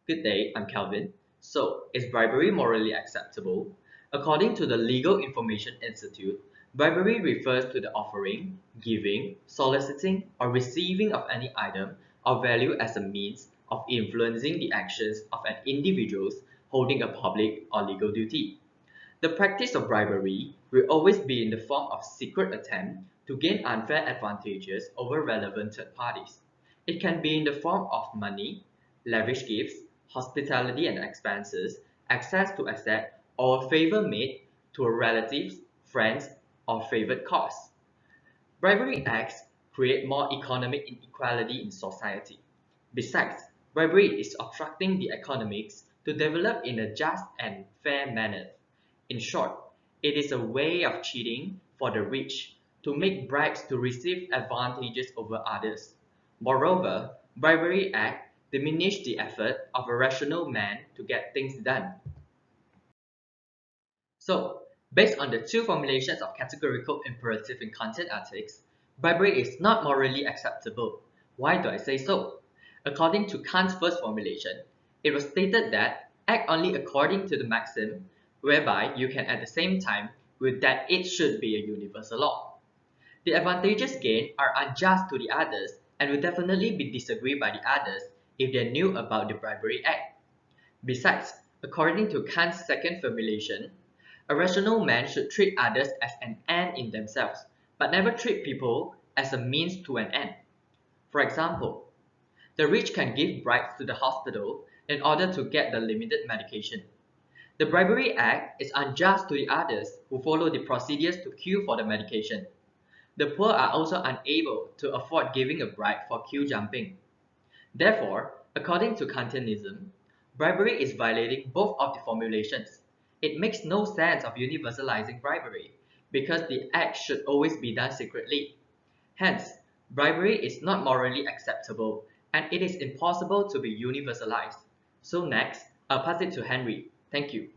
Good day, I'm Calvin. So, is bribery morally acceptable? According to the Legal Information Institute, bribery refers to the offering, giving, soliciting, or receiving of any item or value as a means of influencing the actions of an individual holding a public or legal duty. The practice of bribery will always be in the form of secret attempt to gain unfair advantages over relevant third parties. It can be in the form of money, lavish gifts, hospitality and expenses, access to asset, or favor made to a relatives, friends, or favored cause. Bribery acts create more economic inequality in society. Besides, bribery is obstructing the economics to develop in a just and fair manner. In short, it is a way of cheating for the rich to make bribes to receive advantages over others. Moreover, bribery act diminish the effort of a rational man to get things done. So, based on the two formulations of categorical imperative in content ethics, bribery is not morally acceptable. Why do I say so? According to Kant's first formulation, it was stated that act only according to the maxim whereby you can at the same time with that it should be a universal law. The advantages gained are unjust to the others and will definitely be disagreed by the others if they knew about the bribery act. Besides, according to Kant's second formulation, a rational man should treat others as an end in themselves, but never treat people as a means to an end. For example, the rich can give bribes to the hospital in order to get the limited medication. The bribery act is unjust to the others who follow the procedures to queue for the medication. The poor are also unable to afford giving a bribe for queue jumping. Therefore, according to Kantianism, bribery is violating both of the formulations. It makes no sense of universalizing bribery, because the act should always be done secretly. Hence, bribery is not morally acceptable, and it is impossible to be universalized. So next, I'll pass it to Henry. Thank you.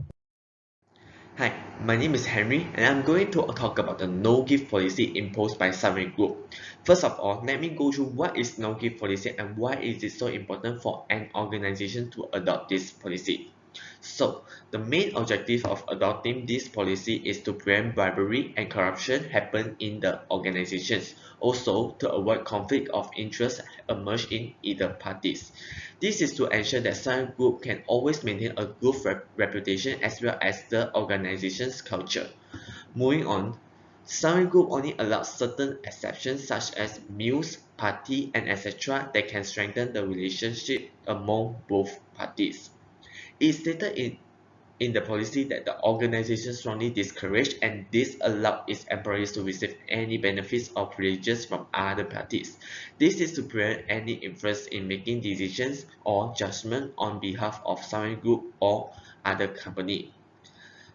Hi, my name is Henry and I'm going to talk about the no gift policy imposed by Sunway Group. First of all, let me go through what is no gift policy and why is it so important for an organization to adopt this policy. So, the main objective of adopting this policy is to prevent bribery and corruption happen in the organizations. Also, to avoid conflict of interest emerge in either parties. This is to ensure that Sun Group can always maintain a good reputation as well as the organization's culture. Moving on, Sun Group only allows certain exceptions such as meals, party, and etc. that can strengthen the relationship among both parties. It is stated in the policy that the organization strongly discourage and disallow its employees to receive any benefits or privileges from other parties. This is to prevent any influence in making decisions or judgment on behalf of some group or other company.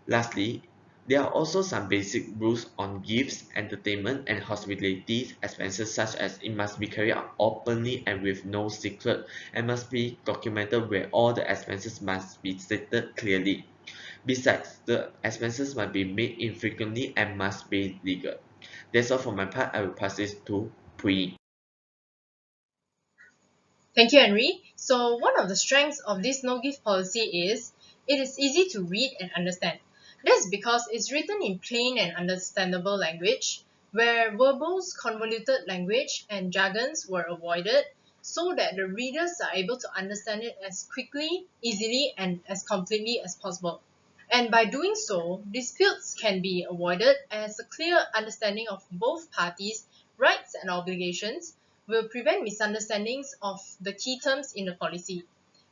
Lastly, there are also some basic rules on gifts, entertainment, and hospitality expenses, such as it must be carried out openly and with no secret, and must be documented where all the expenses must be stated clearly. Besides, the expenses must be made infrequently and must be legal. That's all for my part. I will pass this to Pui. Thank you, Henry. So, one of the strengths of this no gift policy is it is easy to read and understand. That's because it's written in plain and understandable language, where verbose, convoluted language and jargons were avoided so that the readers are able to understand it as quickly, easily, and as completely as possible. And by doing so, disputes can be avoided as a clear understanding of both parties' rights and obligations will prevent misunderstandings of the key terms in the policy,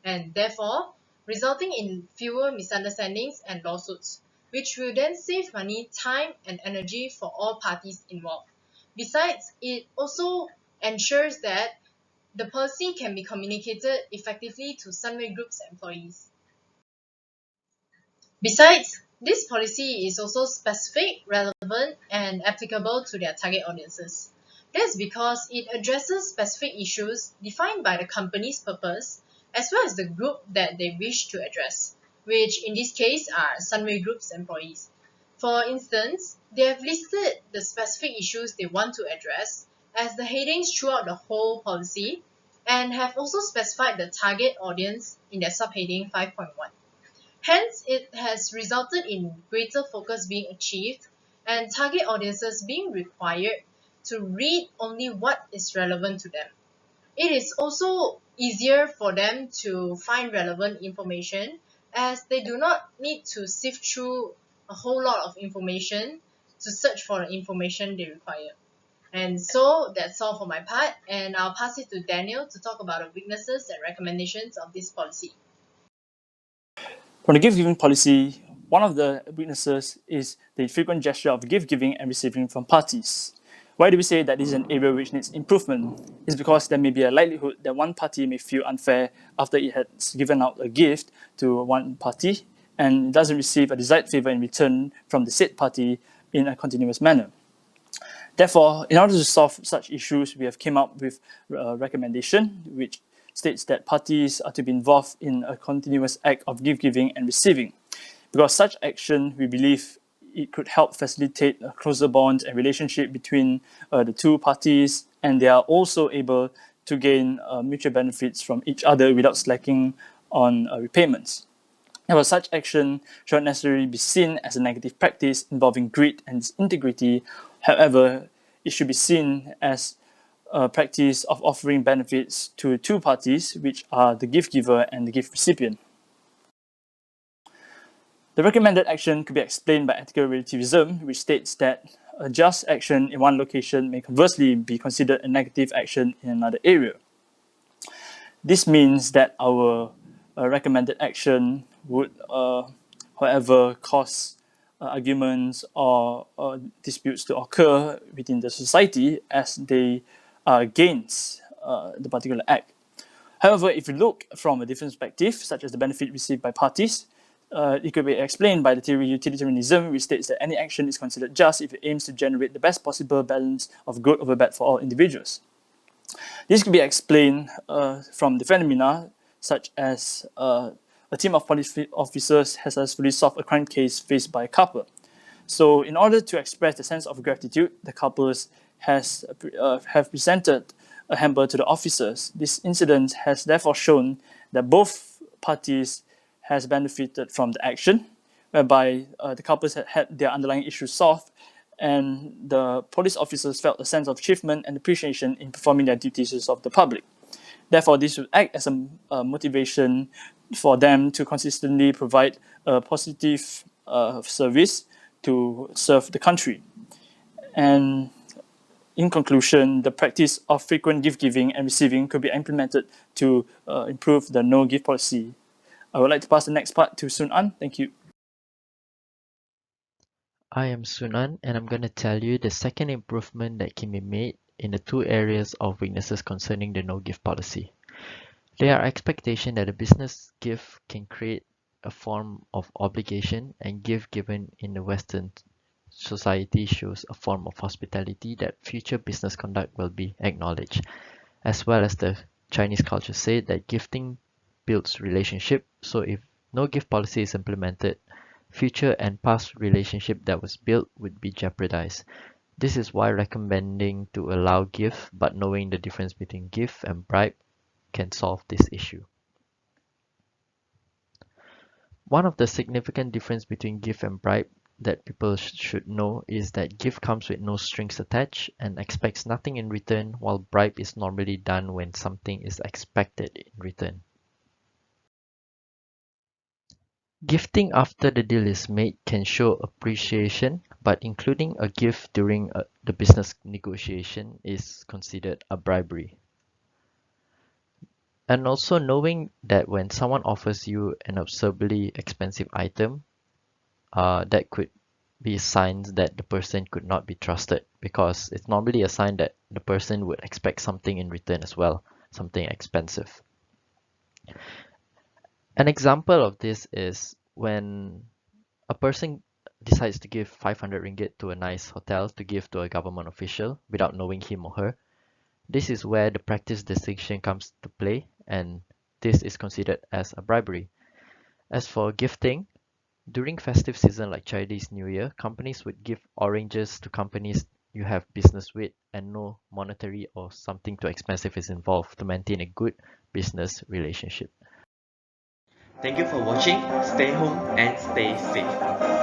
and therefore resulting in fewer misunderstandings and lawsuits, which will then save money, time, and energy for all parties involved. Besides, it also ensures that the policy can be communicated effectively to Sunway Group's employees. Besides, this policy is also specific, relevant, and applicable to their target audiences. That's because it addresses specific issues defined by the company's purpose as well as the group that they wish to address, which in this case are Sunway Group's employees. For instance, they have listed the specific issues they want to address as the headings throughout the whole policy, and have also specified the target audience in their subheading 5.1. Hence, it has resulted in greater focus being achieved and target audiences being required to read only what is relevant to them. It is also easier for them to find relevant information as they do not need to sift through a whole lot of information to search for the information they require. And so that's all for my part, and I'll pass it to Daniel to talk about the weaknesses and recommendations of this policy. From the gift-giving policy, one of the weaknesses is the frequent gesture of gift-giving and receiving from parties. Why do we say that this is an area which needs improvement? It's because there may be a likelihood that one party may feel unfair after it has given out a gift to one party and doesn't receive a desired favor in return from the said party in a continuous manner. Therefore, in order to solve such issues, we have came up with a recommendation which states that parties are to be involved in a continuous act of gift giving and receiving. Because such action, we believe it could help facilitate a closer bond and relationship between the two parties, and they are also able to gain mutual benefits from each other without slacking on repayments. However, such action should not necessarily be seen as a negative practice involving greed and integrity. However, it should be seen as a practice of offering benefits to two parties, which are the gift giver and the gift recipient. The recommended action could be explained by ethical relativism, which states that a just action in one location may conversely be considered a negative action in another area. This means that our recommended action would, however, cause arguments or disputes to occur within the society as they are against the particular act. However, if you look from a different perspective, such as the benefit received by parties, it could be explained by the theory utilitarianism, which states that any action is considered just if it aims to generate the best possible balance of good over bad for all individuals. This could be explained from the phenomena such as a team of police officers has successfully solved a crime case faced by a couple. So in order to express the sense of gratitude, the couples have presented a hamper to the officers. This incident has therefore shown that both parties has benefited from the action, whereby the couples had their underlying issues solved, and the police officers felt a sense of achievement and appreciation in performing their duties to serve the public. Therefore, this would act as a motivation for them to consistently provide a positive service to serve the country. And in conclusion, the practice of frequent gift giving and receiving could be implemented to improve the no gift policy. I would like to pass the next part to Sun An. Thank you. I am Sunan, and I'm going to tell you the second improvement that can be made in the two areas of weaknesses concerning the no-gift policy. There are expectations that a business gift can create a form of obligation, and gift given in the Western society shows a form of hospitality that future business conduct will be acknowledged, as well as the Chinese culture said that gifting builds relationship. So if no gift policy is implemented, future and past relationship that was built would be jeopardized. This is why recommending to allow gift, but knowing the difference between gift and bribe can solve this issue. One of the significant difference between gift and bribe that people should know is that gift comes with no strings attached and expects nothing in return, while bribe is normally done when something is expected in return. Gifting after the deal is made can show appreciation, but including a gift during the business negotiation is considered a bribery. And also knowing that when someone offers you an absurdly expensive item, that could be signs that the person could not be trusted, because it's normally a sign that the person would expect something in return as well, something expensive. An example of this is when a person decides to give 500 ringgit to a nice hotel to give to a government official without knowing him or her. This is where the practice distinction comes to play, and this is considered as a bribery. As for gifting, during festive season like Chinese New Year, companies would give oranges to companies you have business weight and no monetary or something too expensive is involved to maintain a good business relationship. Thank you for watching. Stay home and stay safe.